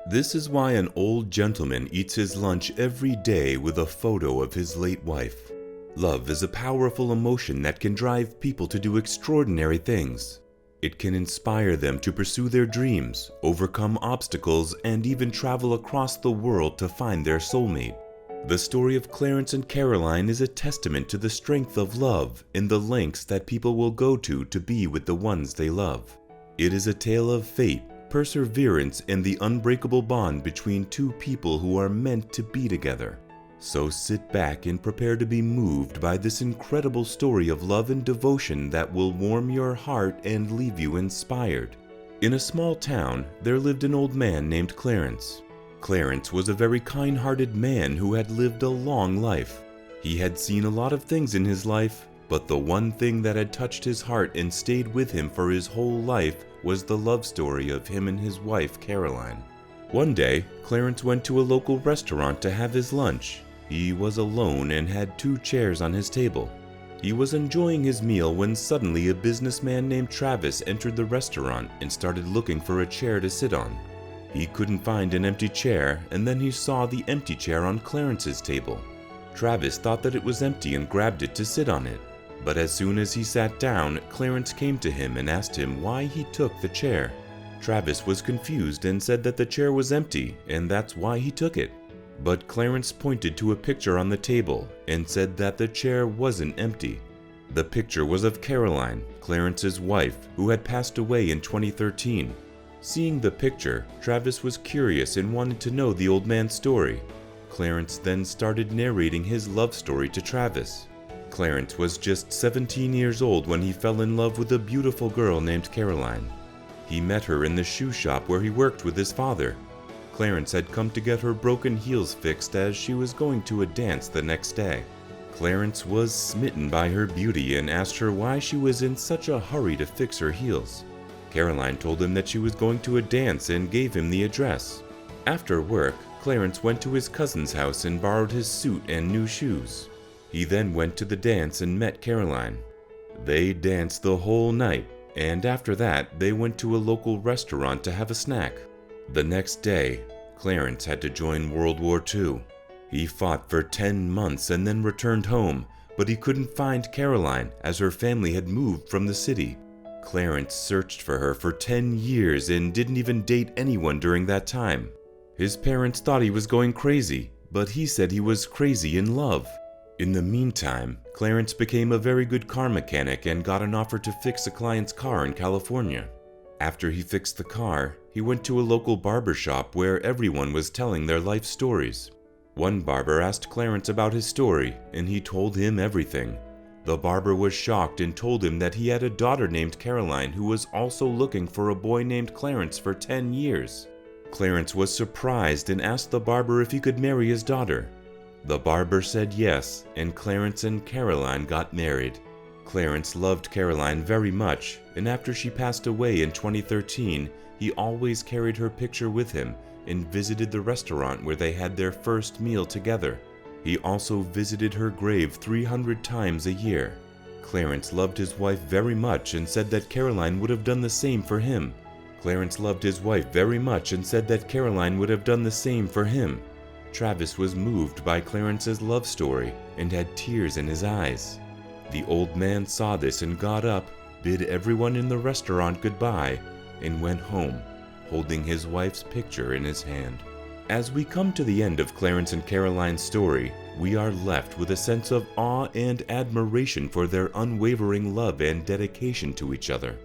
This is why an old gentleman eats his lunch every day with a photo of his late wife. Love is a powerful emotion that can drive people to do extraordinary things. It can inspire them to pursue their dreams, overcome obstacles, and even travel across the world to find their soulmate. The story of Clarence and Caroline is a testament to the strength of love and the lengths that people will go to be with the ones they love. It is a tale of fate, perseverance, and the unbreakable bond between two people who are meant to be together. So sit back and prepare to be moved by this incredible story of love and devotion that will warm your heart and leave you inspired. In a small town, there lived an old man named Clarence. Clarence was a very kind-hearted man who had lived a long life. He had seen a lot of things in his life, but the one thing that had touched his heart and stayed with him for his whole life was the love story of him and his wife, Caroline. One day, Clarence went to a local restaurant to have his lunch. He was alone and had 2 chairs on his table. He was enjoying his meal when suddenly a businessman named Travis entered the restaurant and started looking for a chair to sit on. He couldn't find an empty chair, and then he saw the empty chair on Clarence's table. Travis thought that it was empty and grabbed it to sit on it. But as soon as he sat down, Clarence came to him and asked him why he took the chair. Travis was confused and said that the chair was empty, and that's why he took it. But Clarence pointed to a picture on the table and said that the chair wasn't empty. The picture was of Caroline, Clarence's wife, who had passed away in 2013. Seeing the picture, Travis was curious and wanted to know the old man's story. Clarence then started narrating his love story to Travis. Clarence was just 17 years old when he fell in love with a beautiful girl named Caroline. He met her in the shoe shop where he worked with his father. Clarence had come to get her broken heels fixed as she was going to a dance the next day. Clarence was smitten by her beauty and asked her why she was in such a hurry to fix her heels. Caroline told him that she was going to a dance and gave him the address. After work, Clarence went to his cousin's house and borrowed his suit and new shoes. He then went to the dance and met Caroline. They danced the whole night, and after that, they went to a local restaurant to have a snack. The next day, Clarence had to join World War II. He fought for 10 months and then returned home, but he couldn't find Caroline as her family had moved from the city. Clarence searched for her for 10 years and didn't even date anyone during that time. His parents thought he was going crazy, but he said he was crazy in love. In the meantime, Clarence became a very good car mechanic and got an offer to fix a client's car in California. After he fixed the car, he went to a local barber shop where everyone was telling their life stories. One barber asked Clarence about his story, and he told him everything. The barber was shocked and told him that he had a daughter named Caroline who was also looking for a boy named Clarence for 10 years. Clarence was surprised and asked the barber if he could marry his daughter. The barber said yes, and Clarence and Caroline got married. Clarence loved Caroline very much, and after she passed away in 2013, he always carried her picture with him and visited the restaurant where they had their first meal together. He also visited her grave 300 times a year. Clarence loved his wife very much and said that Caroline would have done the same for him. Clarence loved his wife very much and said that Caroline would have done the same for him. Travis was moved by Clarence's love story and had tears in his eyes. The old man saw this and got up, bid everyone in the restaurant goodbye, and went home, holding his wife's picture in his hand. As we come to the end of Clarence and Caroline's story, we are left with a sense of awe and admiration for their unwavering love and dedication to each other.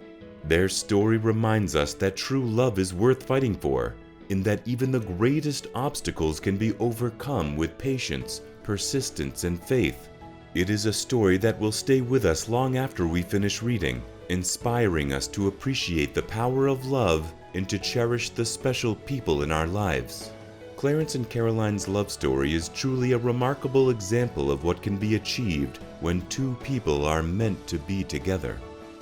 Their story reminds us that true love is worth fighting for, in that even the greatest obstacles can be overcome with patience, persistence, and faith. It is a story that will stay with us long after we finish reading, inspiring us to appreciate the power of love and to cherish the special people in our lives. Clarence and Caroline's love story is truly a remarkable example of what can be achieved when two people are meant to be together.